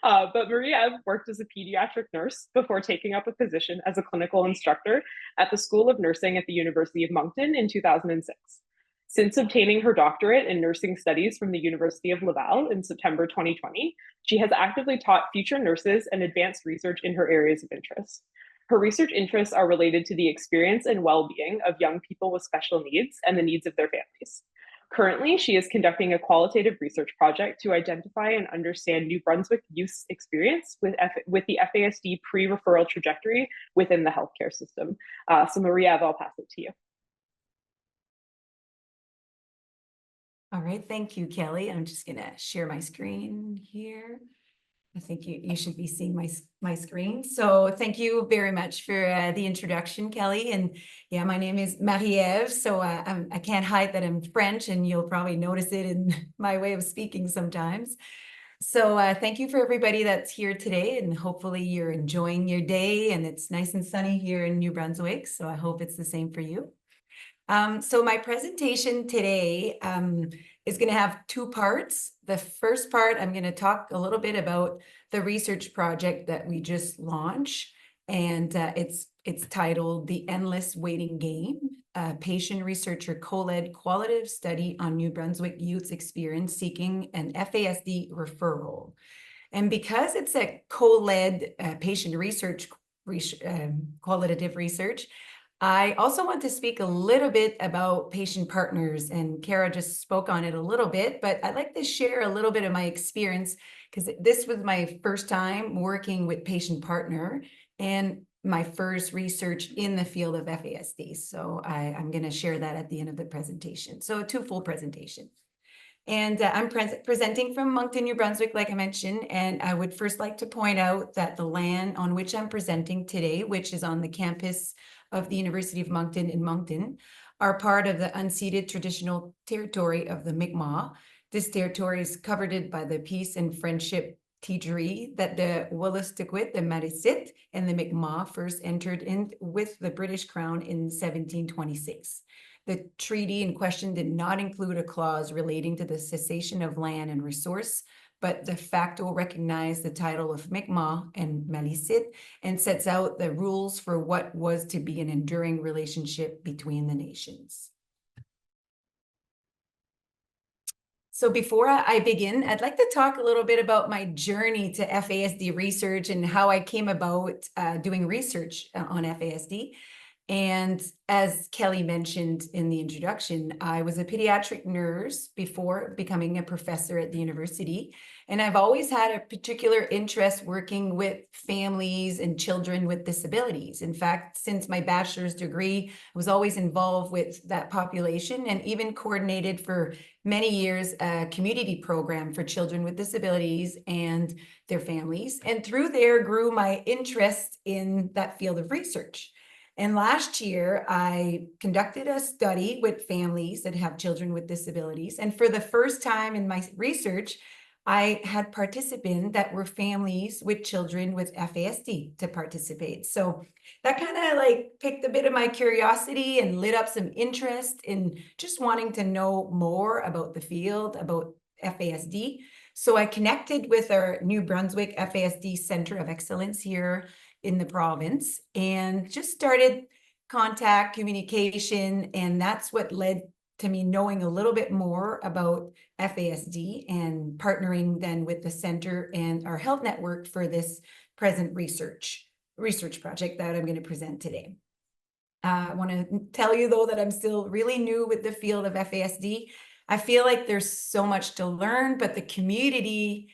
But Marie-Eve worked as a pediatric nurse before taking up a position as a clinical instructor at the School of Nursing at the University of Moncton in 2006. Since obtaining her doctorate in nursing studies from the University of Laval in September 2020, she has actively taught future nurses and advanced research in her areas of interest. Her research interests are related to the experience and well-being of young people with special needs and the needs of their families. Currently, she is conducting a qualitative research project to identify and understand New Brunswick youth's experience with the FASD pre-referral trajectory within the healthcare system. So Marie-Eve, I'll pass it to you. All right, thank you, Kelly. I'm just gonna share my screen here. I think you should be seeing my screen. So thank you very much for the introduction, Kelly. And yeah, my name is Marie-Eve. So I can't hide that I'm French, and you'll probably notice it in my way of speaking sometimes. So thank you for everybody that's here today, and hopefully you're enjoying your day, and it's nice and sunny here in New Brunswick. So I hope it's the same for you. So my presentation today is going to have two parts. The first part, I'm going to talk a little bit about the research project that we just launched, and it's titled The Endless Waiting Game, a patient researcher co-led qualitative study on New Brunswick youth's experience seeking an FASD referral. And because it's a co-led patient research qualitative research, I also want to speak a little bit about patient partners, and Cara just spoke on it a little bit, but I'd like to share a little bit of my experience because this was my first time working with patient partner and my first research in the field of FASD. So I'm going to share that at the end of the presentation. So a two-fold presentation. And I'm presenting from Moncton, New Brunswick, like I mentioned, and I would first like to point out that the land on which I'm presenting today, which is on the campus of the University of Moncton in Moncton, are part of the unceded traditional territory of the Mi'kmaq. This territory is covered by the peace and friendship treaty that the Wolastoqiyik, the Marisit, and the Mi'kmaq first entered in with the British Crown in 1726. The treaty in question did not include a clause relating to the cessation of land and resource, but de facto recognized the title of Mi'kmaq and Malisit and sets out the rules for what was to be an enduring relationship between the nations. So before I begin, I'd like to talk a little bit about my journey to FASD research and how I came about doing research on FASD. And as Kelly mentioned in the introduction, I was a pediatric nurse before becoming a professor at the university. And I've always had a particular interest working with families and children with disabilities. In fact, since my bachelor's degree, I was always involved with that population and even coordinated for many years a community program for children with disabilities and their families. And through there grew my interest in that field of research. And last year, I conducted a study with families that have children with disabilities. And for the first time in my research, I had participants that were families with children with FASD to participate. So that kind of like picked a bit of my curiosity and lit up some interest in just wanting to know more about the field, about FASD. So I connected with our New Brunswick FASD Center of Excellence here in the province and just started contact communication. And that's what led to me knowing a little bit more about FASD and partnering then with the center and our health network for this present research project that I'm going to present today. I want to tell you though that I'm still really new with the field of FASD. I feel like there's so much to learn, but the community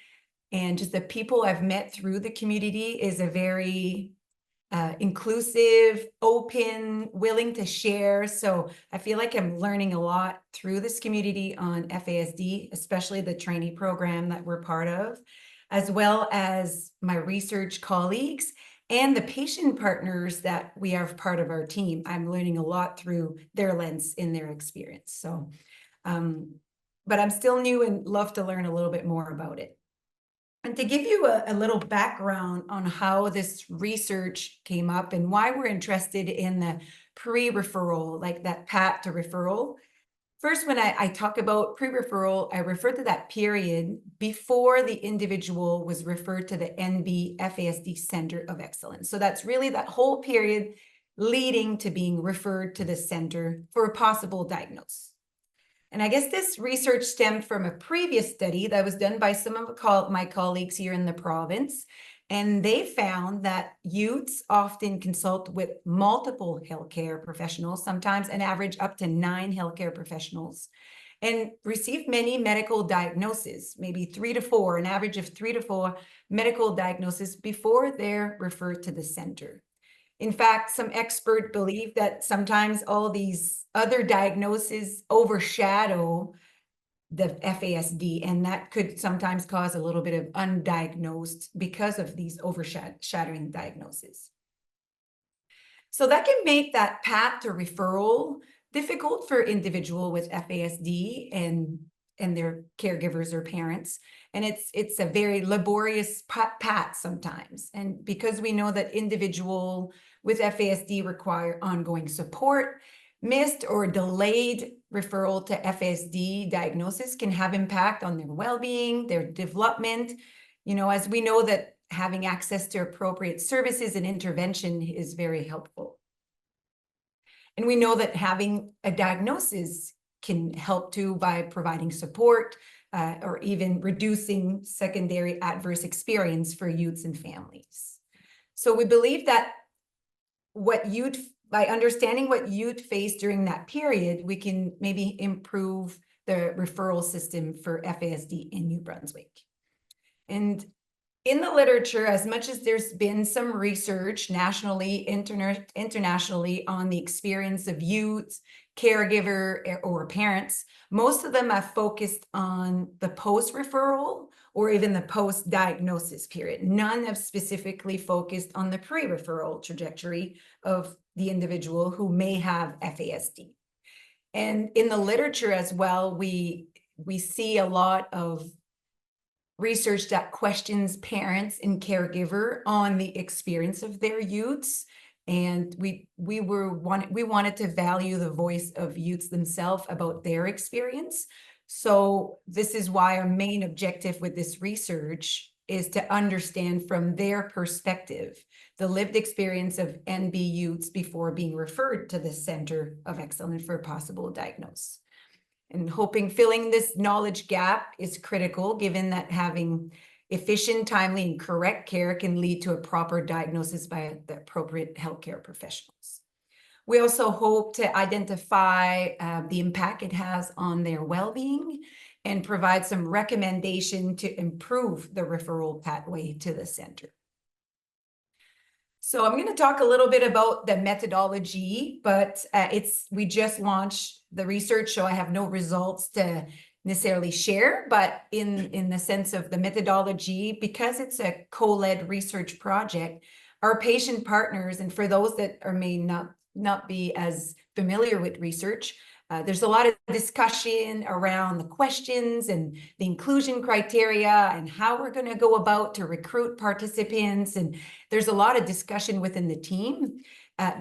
and just the people I've met through the community is a very inclusive, open, willing to share. So I feel like I'm learning a lot through this community on FASD, especially the trainee program that we're part of, as well as my research colleagues and the patient partners that we are part of our team. I'm learning a lot through their lens in their experience. So, but I'm still new and love to learn a little bit more about it. And to give you a little background on how this research came up and why we're interested in the pre-referral, like that path to referral. First, when I talk about pre-referral, I refer to that period before the individual was referred to the NB FASD Center of Excellence. So that's really that whole period leading to being referred to the center for a possible diagnosis. And I guess this research stemmed from a previous study that was done by some of my colleagues here in the province. And they found that youths often consult with multiple healthcare professionals, sometimes an average up to 9 healthcare professionals, and receive many medical diagnoses, maybe 3 to 4, an average of 3 to 4 medical diagnoses before they're referred to the center. In fact, some experts believe that sometimes all these other diagnoses overshadow the FASD, and that could sometimes cause a little bit of undiagnosed because of these overshadowing diagnoses. So that can make that path to referral difficult for individual with FASD and their caregivers or parents. And it's a very laborious path sometimes. And because we know that individual with FASD require ongoing support, missed or delayed referral to FASD diagnosis can have impact on their well-being, their development. You know, as we know that having access to appropriate services and intervention is very helpful. And we know that having a diagnosis can help too by providing support or even reducing secondary adverse experience for youths and families. So we believe that by understanding what youth face during that period, we can maybe improve the referral system for FASD in New Brunswick. And in the literature, as much as there's been some research nationally, internationally on the experience of youths, caregiver, or parents, most of them have focused on the post-referral or even the post-diagnosis period. None have specifically focused on the pre-referral trajectory of the individual who may have FASD. And in the literature as well, we see a lot of research that questions parents and caregiver on the experience of their youths. And we wanted to value the voice of youths themselves about their experience. So this is why our main objective with this research is to understand from their perspective the lived experience of NB youths before being referred to the Center of Excellence for possible diagnosis. And hoping filling this knowledge gap is critical, given that having efficient, timely, and correct care can lead to a proper diagnosis by the appropriate healthcare professionals. We also hope to identify the impact it has on their well-being and provide some recommendation to improve the referral pathway to the center. So I'm going to talk a little bit about the methodology, but we just launched the research, so I have no results to necessarily share, but in the sense of the methodology, because it's a co-led research project, our patient partners, and for those that may not be as familiar with research, there's a lot of discussion around the questions and the inclusion criteria and how we're going to go about to recruit participants. And there's a lot of discussion within the team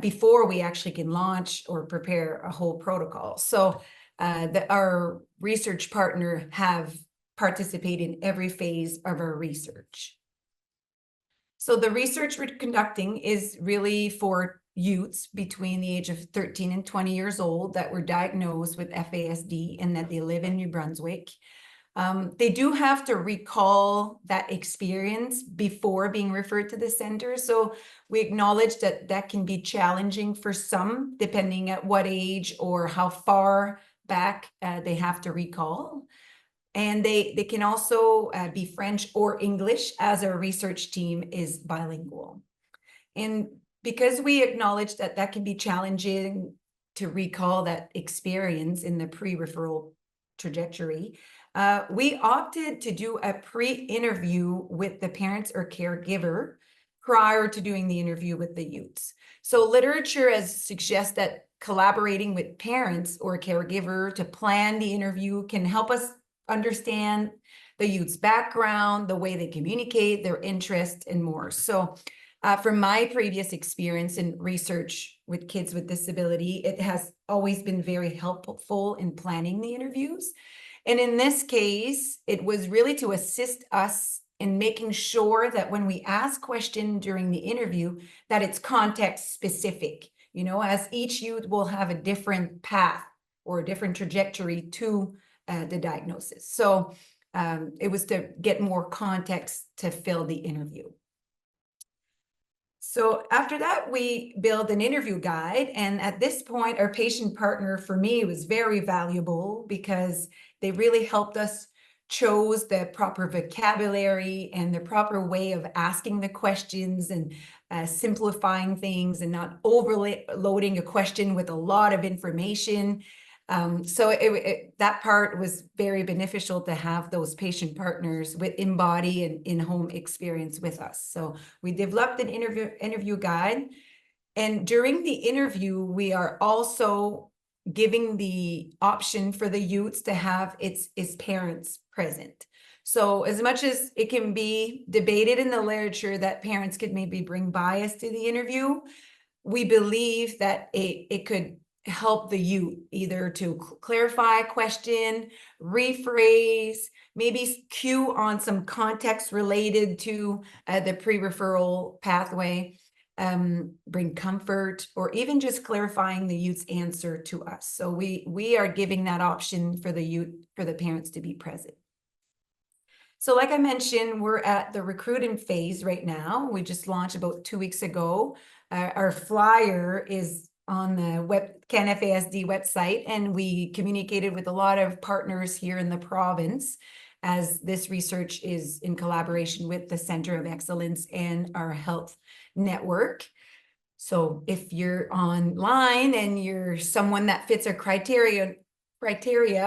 before we actually can launch or prepare a whole protocol. So our research partner have participated in every phase of our research. So the research we're conducting is really for youths between the age of 13 and 20 years old that were diagnosed with FASD and that they live in New Brunswick. They do have to recall that experience before being referred to the center. So we acknowledge that that can be challenging for some, depending at what age or how far back they have to recall. And they can also be French or English, as our research team is bilingual. And because we acknowledge that that can be challenging to recall that experience in the pre-referral trajectory, we opted to do a pre-interview with the parents or caregiver prior to doing the interview with the youths. So literature has suggested that collaborating with parents or caregiver to plan the interview can help us understand the youth's background, the way they communicate, their interests, and more. So from my previous experience in research with kids with disability, it has always been very helpful in planning the interviews. And in this case, it was really to assist us in making sure that when we ask questions during the interview, that it's context specific, you know, as each youth will have a different path or a different trajectory to the diagnosis. So it was to get more context to fill the interview. So after that, we build an interview guide. And at this point, our patient partner for me was very valuable because they really helped us chose the proper vocabulary and the proper way of asking the questions and simplifying things and not overloading a question with a lot of information. So that part was very beneficial to have those patient partners with in-body and in-home experience with us. So we developed an interview guide. And during the interview, we are also giving the option for the youths to have its parents present. So as much as it can be debated in the literature that parents could maybe bring bias to the interview, we believe that it could help the youth either to clarify a question, rephrase, maybe cue on some context related to the pre-referral pathway, bring comfort, or even just clarifying the youth's answer to us. So we are giving that option for the youth, for the parents to be present. So like I mentioned, we're at the recruiting phase right now. We just launched about 2 weeks ago. Our flyer is on the CanFASD website, and we communicated with a lot of partners here in the province, as this research is in collaboration with the Center of Excellence and our health network. So if you're online and you're someone that fits our criteria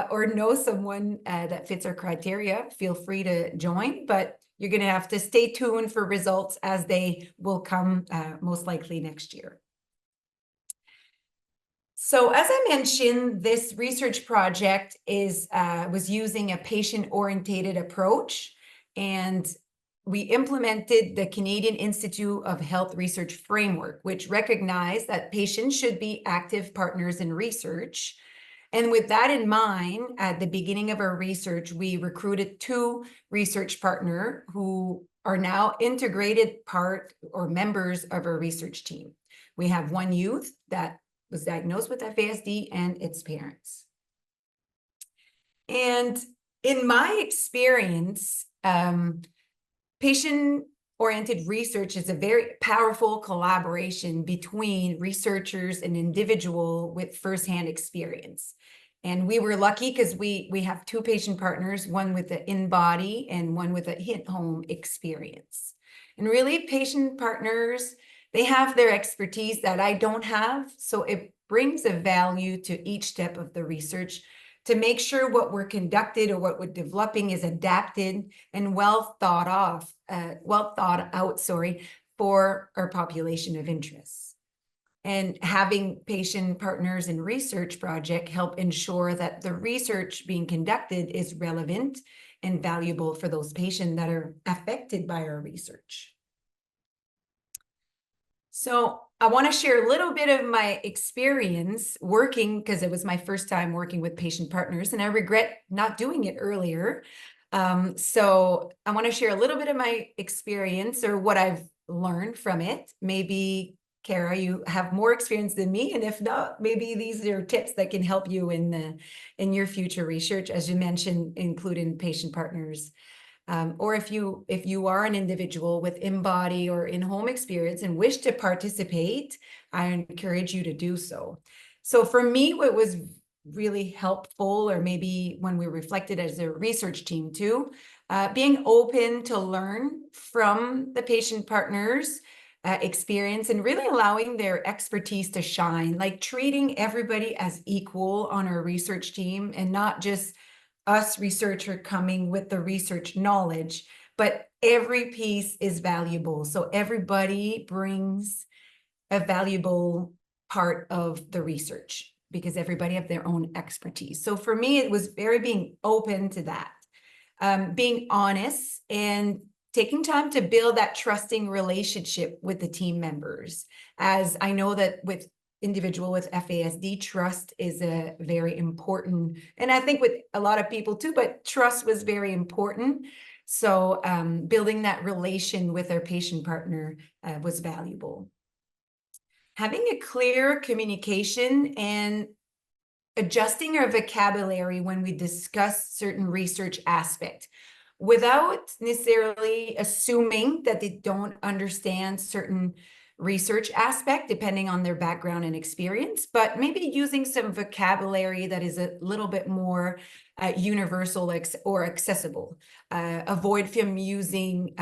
or know someone that fits our criteria, feel free to join, but you're going to have to stay tuned for results as they will come most likely next year. So as I mentioned, this research project was using a patient-oriented approach, and we implemented the Canadian Institute of Health Research framework, which recognized that patients should be active partners in research. And with that in mind, at the beginning of our research, we recruited 2 research partners who are now integrated part or members of our research team. We have 1 youth that was diagnosed with FASD and its parents. And in my experience, patient-oriented research is a very powerful collaboration between researchers and individuals with firsthand experience. And we were lucky because we have 2 patient partners, one with the in-body and one with a hit-home experience. And really, patient partners, they have their expertise that I don't have. So it brings a value to each step of the research to make sure what we're conducted or what we're developing is adapted and well thought out, for our population of interest. And having patient partners in research project help ensure that the research being conducted is relevant and valuable for those patients that are affected by our research. So I want to share a little bit of my experience working, because it was my first time working with patient partners, and I regret not doing it earlier. So I want to share a little bit of my experience or what I've learned from it. Maybe Cara, you have more experience than me, and if not, maybe these are tips that can help you in your future research, as you mentioned, including patient partners. Or if you are an individual with in-body or in-home experience and wish to participate, I encourage you to do so. So for me, what was really helpful, or maybe when we reflected as a research team too, being open to learn from the patient partners' experience and really allowing their expertise to shine, like treating everybody as equal on our research team and not just us researcher coming with the research knowledge, but every piece is valuable. So everybody brings a valuable part of the research because everybody have their own expertise. So for me, it was very being open to that, being honest and taking time to build that trusting relationship with the team members. As I know that with individual with FASD, trust is a very important, and I think with a lot of people too, but trust was very important. So building that relation with our patient partner was valuable. Having a clear communication and adjusting our vocabulary when we discuss certain research aspect, without necessarily assuming that they don't understand certain research aspect, depending on their background and experience, but maybe using some vocabulary that is a little bit more universal or accessible. Avoid from using,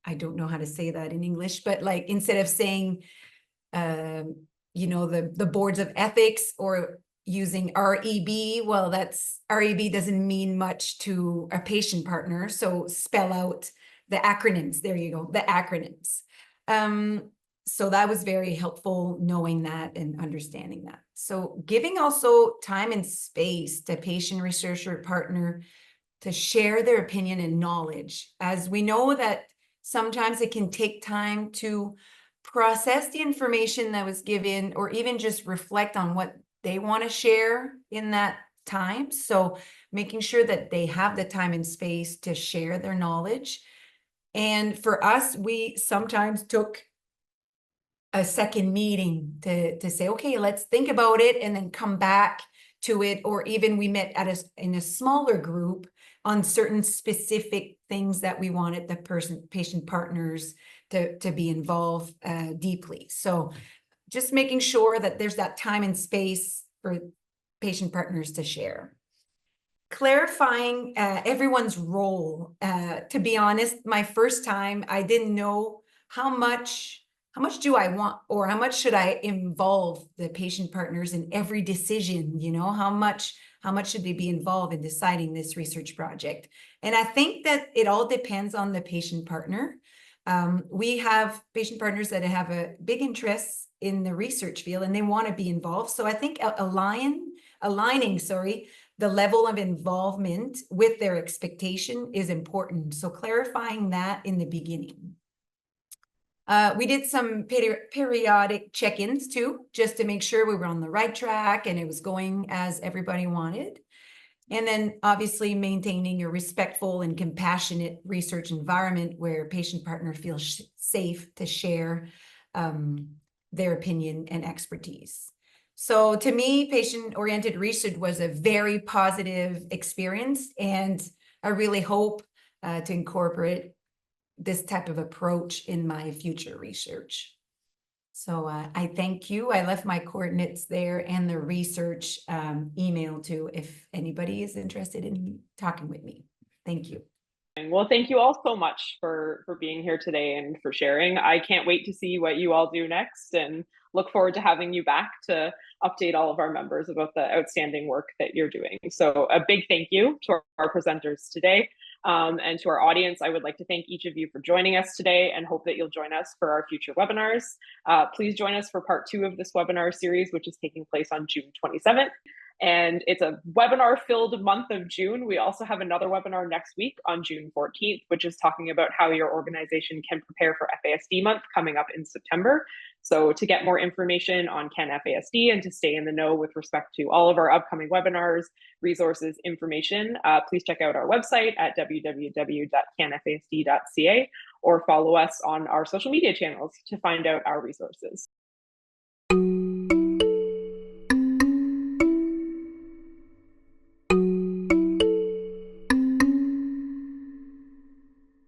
I don't know how to say that in English, but like instead of saying, the boards of ethics or using REB, well, REB doesn't mean much to a patient partner. So spell out the acronyms. There you go, the acronyms. So that was very helpful, knowing that and understanding that. So giving also time and space to patient researcher partner to share their opinion and knowledge, as we know that sometimes it can take time to process the information that was given, or even just reflect on what they want to share in that time. So making sure that they have the time and space to share their knowledge. And for us, we sometimes took a second meeting to say, okay, let's think about it and then come back to it. Or even we met in a smaller group on certain specific things that we wanted the patient partners to be involved deeply. So just making sure that there's that time and space for patient partners to share. Clarifying everyone's role. To be honest, my first time, I didn't know how much do I want, or how much should I involve the patient partners in every decision? How much should they be involved in deciding this research project? And I think that it all depends on the patient partner. We have patient partners that have a big interest in the research field and they want to be involved. So I think aligning, the level of involvement with their expectation is important. So clarifying that in the beginning. We did some periodic check-ins too, just to make sure we were on the right track and it was going as everybody wanted. And then obviously maintaining a respectful and compassionate research environment where patient partner feels safe to share their opinion and expertise. So to me, patient-oriented research was a very positive experience, and I really hope to incorporate this type of approach in my future research. So I thank you. I left my coordinates there and the research email too, if anybody is interested in talking with me. Thank you. Well, thank you all so much for being here today and for sharing. I can't wait to see what you all do next and look forward to having you back to update all of our members about the outstanding work that you're doing. So a big thank you to our presenters today. And to our audience, I would like to thank each of you for joining us today and hope that you'll join us for our future webinars. Please join us for part 2 of this webinar series, which is taking place on June 27th. And it's a webinar-filled month of June. We also have another webinar next week on June 14th, which is talking about how your organization can prepare for FASD month coming up in September. So to get more information on CanFASD and to stay in the know with respect to all of our upcoming webinars, resources, information, please check out our website at www.canfasd.ca or follow us on our social media channels to find out our resources.